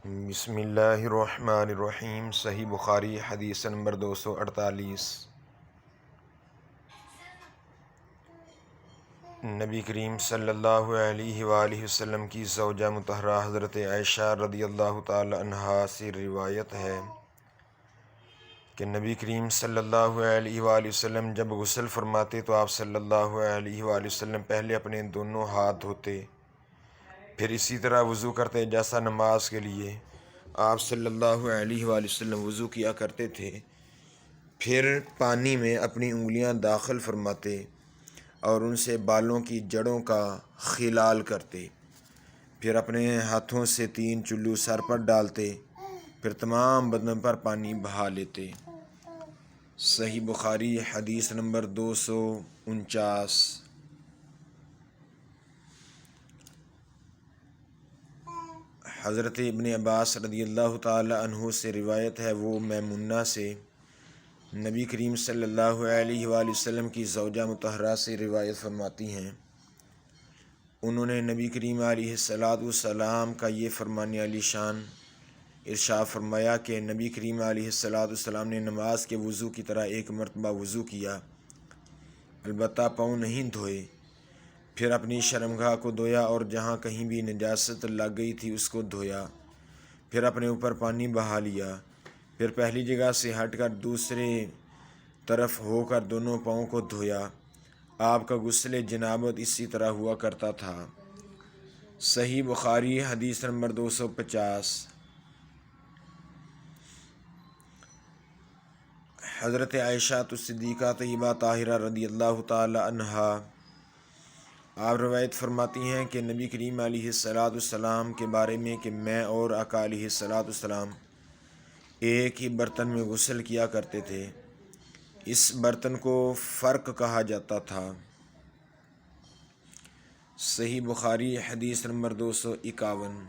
بسم اللہ الرحمن الرحیم۔ صحیح بخاری حدیث نمبر 248۔ نبی کریم صلی اللہ علیہ وآلہ وسلم کی زوجہ مطہرہ حضرت عائشہ رضی اللہ تعالی عنہا سے روایت ہے کہ نبی کریم صلی اللہ علیہ وآلہ وسلم جب غسل فرماتے تو آپ صلی اللہ علیہ وآلہ وسلم پہلے اپنے دونوں ہاتھ دھوتے، پھر اسی طرح وضو کرتے جیسا نماز کے لیے آپ صلی اللہ علیہ وآلہ وسلم وضو کیا کرتے تھے، پھر پانی میں اپنی انگلیاں داخل فرماتے اور ان سے بالوں کی جڑوں کا خلال کرتے، پھر اپنے ہاتھوں سے 3 چلو سر پر ڈالتے، پھر تمام بدن پر پانی بہا لیتے۔ صحیح بخاری حدیث نمبر 249۔ حضرت ابن عباس رضی اللہ تعالی عنہ سے روایت ہے، وہ میمونہ سے نبی کریم صلی اللہ علیہ وآلہ وسلم کی زوجہ مطہرہ سے روایت فرماتی ہیں، انہوں نے نبی کریم علیہ السلام کا یہ فرمان علی شان ارشاد فرمایا کہ نبی کریم علیہ السلام نے نماز کے وضو کی طرح ایک مرتبہ وضو کیا، البتہ پاؤں نہیں دھوئے، پھر اپنی شرمگاہ کو دھویا اور جہاں کہیں بھی نجاست لگ گئی تھی اس کو دھویا، پھر اپنے اوپر پانی بہا لیا، پھر پہلی جگہ سے ہٹ کر دوسرے طرف ہو کر دونوں پاؤں کو دھویا۔ آپ کا غسل جنابت اسی طرح ہوا کرتا تھا۔ صحیح بخاری حدیث نمبر 250۔ حضرت عائشہ صدیقہ طیبہ طاہرہ رضی اللہ تعالی عنہا آپ روایت فرماتی ہیں کہ نبی کریم علیہ السلام کے بارے میں کہ میں اور آقا علیہ السلام ایک ہی برتن میں غسل کیا کرتے تھے، اس برتن کو فرق کہا جاتا تھا۔ صحیح بخاری حدیث نمبر 251۔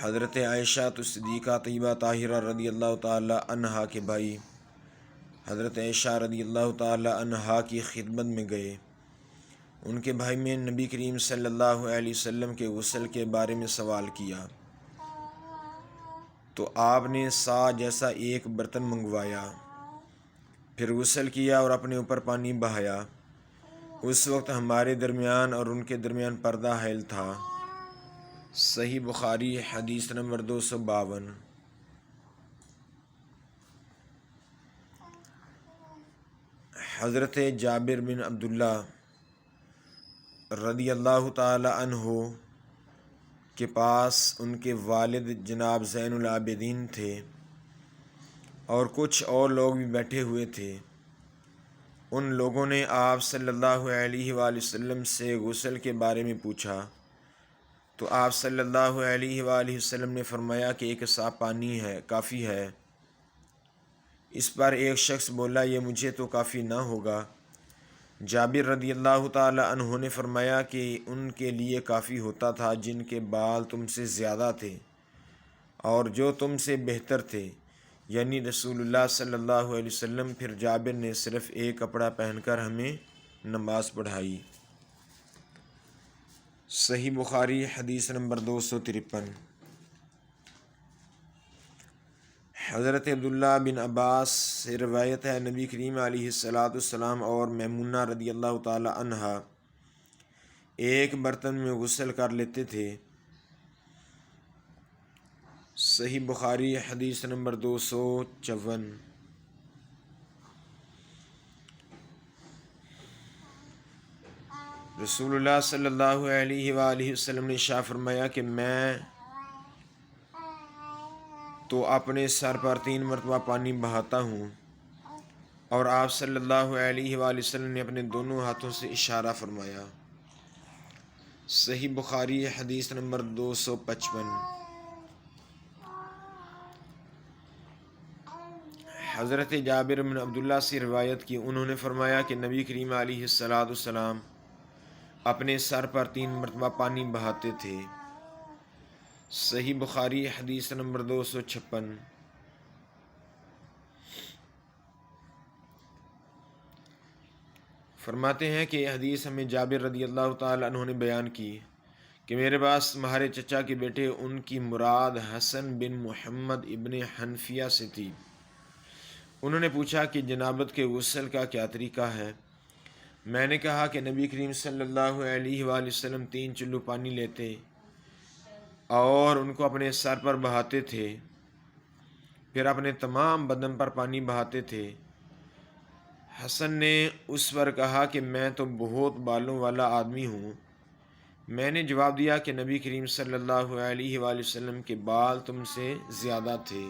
حضرت عائشہ صدیقہ طیبہ طاہرہ رضی اللہ تعالی عنہا کے بھائی حضرت عائشہ رضی اللہ تعالی عنہا کی خدمت میں گئے، ان کے بھائی میں نبی کریم صلی اللہ علیہ وسلم کے غسل کے بارے میں سوال کیا تو آپ نے سا جیسا ایک برتن منگوایا، پھر غسل کیا اور اپنے اوپر پانی بہایا۔ اس وقت ہمارے درمیان اور ان کے درمیان پردہ حائل تھا۔ صحیح بخاری حدیث نمبر 252۔ حضرت جابر بن عبداللہ رضی اللہ تعالی عنہ کے پاس ان کے والد جناب زین العابدین تھے اور کچھ اور لوگ بھی بیٹھے ہوئے تھے۔ ان لوگوں نے آپ صلی اللہ علیہ وآلہ وسلم سے غسل کے بارے میں پوچھا تو آپ صلی اللہ علیہ وآلہ وسلم نے فرمایا کہ ایک سا پانی ہے کافی ہے۔ اس پر ایک شخص بولا، یہ مجھے تو کافی نہ ہوگا۔ جابر رضی اللہ تعالی عنہ نے فرمایا کہ ان کے لیے کافی ہوتا تھا جن کے بال تم سے زیادہ تھے اور جو تم سے بہتر تھے، یعنی رسول اللہ صلی اللہ علیہ وسلم۔ پھر جابر نے صرف ایک کپڑا پہن کر ہمیں نماز پڑھائی۔ صحیح بخاری حدیث نمبر 253۔ حضرت عبداللہ بن عباس سے روایت ہے، نبی کریم علیہ السلام اور میمونہ رضی اللہ تعالی عنہا ایک برتن میں غسل کر لیتے تھے۔ صحیح بخاری حدیث نمبر 254۔ رسول اللہ صلی اللہ علیہ وآلہ وسلم نے ارشاد فرمایا کہ میں تو اپنے سر پر 3 مرتبہ پانی بہاتا ہوں، اور آپ صلی اللہ علیہ وآلہ وسلم نے اپنے دونوں ہاتھوں سے اشارہ فرمایا۔ صحیح بخاری حدیث نمبر 255۔ حضرت جابر بن عبداللہ سے روایت کی، انہوں نے فرمایا کہ نبی کریم علیہ السلام اپنے سر پر 3 مرتبہ پانی بہاتے تھے۔ صحیح بخاری حدیث نمبر 256۔ فرماتے ہیں کہ یہ حدیث ہمیں جابر رضی اللہ تعالی عنہ نے بیان کی کہ میرے پاس ہمارے چچا کے بیٹے، ان کی مراد حسن بن محمد ابن حنفیہ سے تھی، انہوں نے پوچھا کہ جنابت کے غسل کا کیا طریقہ ہے؟ میں نے کہا کہ نبی کریم صلی اللہ علیہ وآلہ وسلم 3 چلو پانی لیتے اور ان کو اپنے سر پر بہاتے تھے، پھر اپنے تمام بدن پر پانی بہاتے تھے۔ حسن نے اس پر کہا کہ میں تو بہت بالوں والا آدمی ہوں۔ میں نے جواب دیا کہ نبی کریم صلی اللہ علیہ وآلہ وسلم کے بال تم سے زیادہ تھے۔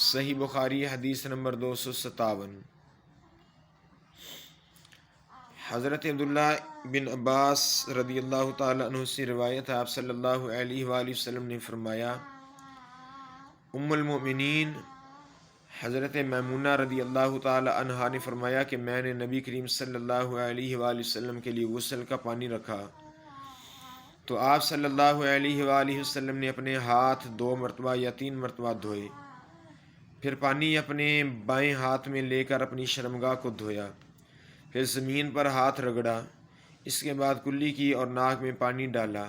صحیح بخاری حدیث نمبر 257۔ حضرت عبداللہ بن عباس رضی اللہ تعالی عنہ سے روایت ہے، آپ صلی اللہ علیہ وآلہ وسلم نے فرمایا، ام المؤمنین حضرت میمونہ رضی اللہ تعالی عنہا نے فرمایا کہ میں نے نبی کریم صلی اللہ علیہ وآلہ وسلم کے لیے غسل کا پانی رکھا تو آپ صلی اللہ علیہ وآلہ وسلم نے اپنے ہاتھ 2 مرتبہ یا 3 مرتبہ دھوئے، پھر پانی اپنے بائیں ہاتھ میں لے کر اپنی شرمگاہ کو دھویا، پھر زمین پر ہاتھ رگڑا، اس کے بعد کلی کی اور ناک میں پانی ڈالا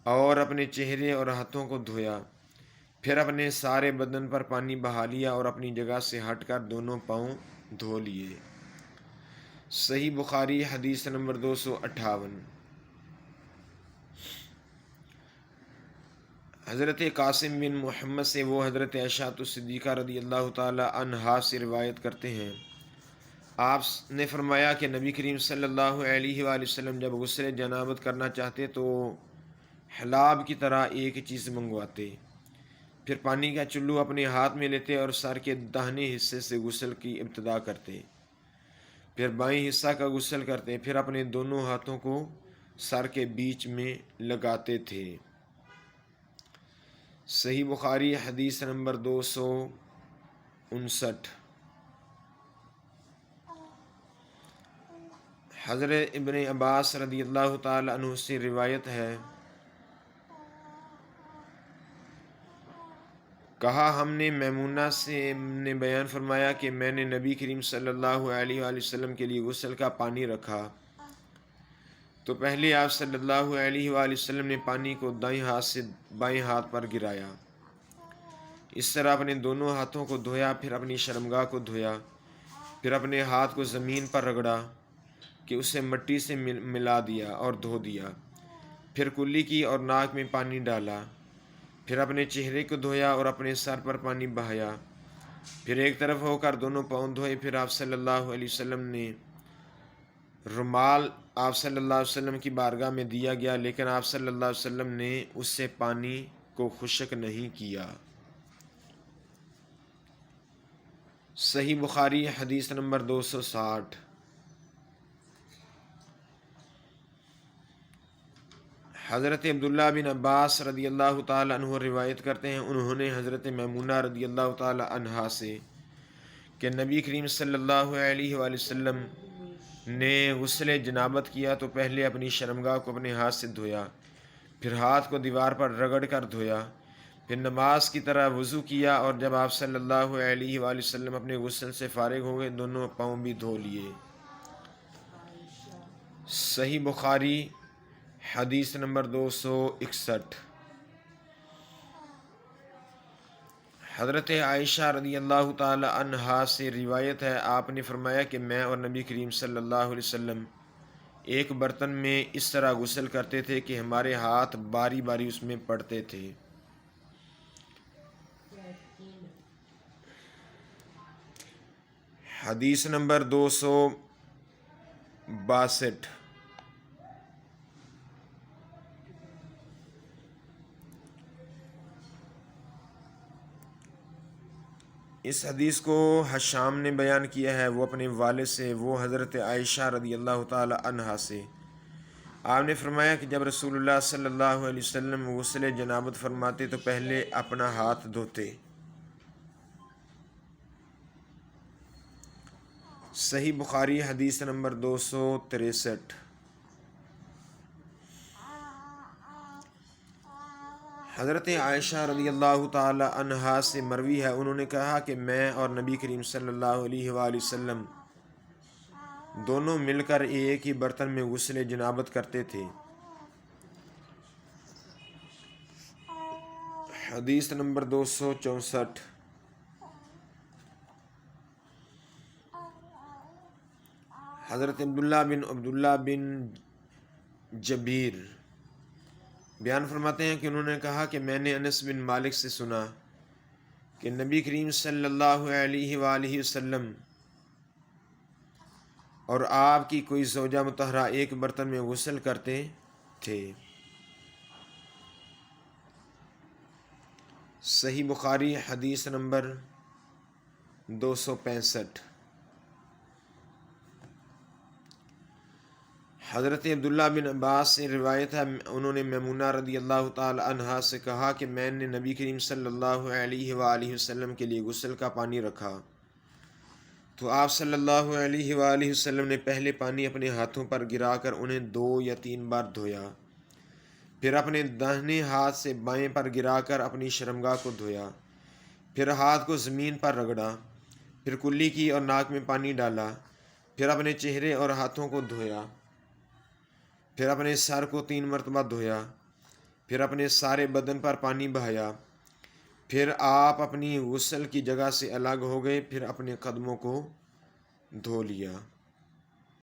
اور اپنے چہرے اور ہاتھوں کو دھویا، پھر اپنے سارے بدن پر پانی بہا لیا اور اپنی جگہ سے ہٹ کر دونوں پاؤں دھو لیے۔ صحیح بخاری حدیث نمبر 258۔ حضرت قاسم بن محمد سے وہ حضرت عائشہ صدیقہ رضی اللہ تعالی عنہا سے روایت کرتے ہیں، آپ نے فرمایا کہ نبی کریم صلی اللہ علیہ وآلہ وسلم جب غسل جنابت کرنا چاہتے تو حلاب کی طرح ایک چیز منگواتے، پھر پانی کا چلو اپنے ہاتھ میں لیتے اور سر کے داہنے حصے سے غسل کی ابتدا کرتے، پھر بائیں حصہ کا غسل کرتے، پھر اپنے دونوں ہاتھوں کو سر کے بیچ میں لگاتے تھے۔ صحیح بخاری حدیث نمبر 259۔ حضرت ابن عباس رضی اللہ تعالی عنہ سے روایت ہے، کہا ہم نے میمونہ سے نے بیان فرمایا کہ میں نے نبی کریم صلی اللہ علیہ وآلہ وسلم کے لیے غسل کا پانی رکھا تو پہلے آپ صلی اللہ علیہ وآلہ وسلم نے پانی کو دائیں ہاتھ سے بائیں ہاتھ پر گرایا، اس طرح اپنے دونوں ہاتھوں کو دھویا، پھر اپنی شرمگاہ کو دھویا، پھر اپنے ہاتھ کو زمین پر رگڑا کہ اسے مٹی سے ملا دیا اور دھو دیا، پھر کلی کی اور ناک میں پانی ڈالا، پھر اپنے چہرے کو دھویا اور اپنے سر پر پانی بہایا، پھر ایک طرف ہو کر دونوں پاؤں دھوئے، پھر آپ صلی اللہ علیہ وسلم نے رومال آپ صلی اللہ علیہ وسلم کی بارگاہ میں دیا گیا، لیکن آپ صلی اللہ علیہ وسلم نے اس سے پانی کو خشک نہیں کیا۔ صحیح بخاری حدیث نمبر 260۔ حضرت عبداللہ بن عباس رضی اللہ تعالی عنہ روایت کرتے ہیں، انہوں نے حضرت میمونہ رضی اللہ تعالی عنہا سے کہ نبی کریم صلی اللہ علیہ وآلہ وسلم نے غسل جنابت کیا تو پہلے اپنی شرمگاہ کو اپنے ہاتھ سے دھویا، پھر ہاتھ کو دیوار پر رگڑ کر دھویا، پھر نماز کی طرح وضو کیا، اور جب آپ صلی اللہ علیہ وآلہ وسلم اپنے غسل سے فارغ ہو گئے دونوں پاؤں بھی دھو لیے۔ صحیح بخاری حدیث نمبر 261۔ حضرت عائشہ رضی اللہ تعالی عنہا سے روایت ہے، آپ نے فرمایا کہ میں اور نبی کریم صلی اللہ علیہ وسلم ایک برتن میں اس طرح غسل کرتے تھے کہ ہمارے ہاتھ باری باری اس میں پڑتے تھے۔ حدیث نمبر 262۔ اس حدیث کو حشام نے بیان کیا ہے، وہ اپنے والد سے، وہ حضرت عائشہ رضی اللہ تعالی عنہا سے۔ آپ نے فرمایا کہ جب رسول اللہ صلی اللہ علیہ وسلم غسل جنابت فرماتے تو پہلے اپنا ہاتھ دھوتے۔ صحیح بخاری حدیث نمبر 263۔ حضرت عائشہ رضی اللہ تعالی عنہا سے مروی ہے، انہوں نے کہا کہ میں اور نبی کریم صلی اللہ علیہ وآلہ وسلم دونوں مل کر ایک ہی برتن میں غسل جنابت کرتے تھے۔ حدیث نمبر 264۔ حضرت عبداللہ بن جبیر بیان فرماتے ہیں کہ انہوں نے کہا کہ میں نے انس بن مالک سے سنا کہ نبی کریم صلی اللہ علیہ وآلہ وسلم اور آپ کی کوئی زوجہ مطہرہ ایک برتن میں غسل کرتے تھے۔ صحیح بخاری حدیث نمبر 265۔ حضرت عبداللہ بن عباس سے روایت ہے، انہوں نے میمونہ رضی اللہ تعالی عنہا سے کہا کہ میں نے نبی کریم صلی اللہ علیہ وآلہ وسلم کے لیے غسل کا پانی رکھا تو آپ صلی اللہ علیہ وآلہ وسلم نے پہلے پانی اپنے ہاتھوں پر گرا کر انہیں 2 یا 3 بار دھویا، پھر اپنے داہنے ہاتھ سے بائیں پر گرا کر اپنی شرمگاہ کو دھویا، پھر ہاتھ کو زمین پر رگڑا، پھر کلی کی اور ناک میں پانی ڈالا، پھر اپنے چہرے اور ہاتھوں کو دھویا، پھر اپنے سر کو 3 مرتبہ دھویا، پھر اپنے سارے بدن پر پانی بہایا، پھر آپ اپنی غسل کی جگہ سے الگ ہو گئے، پھر اپنے قدموں کو دھو لیا۔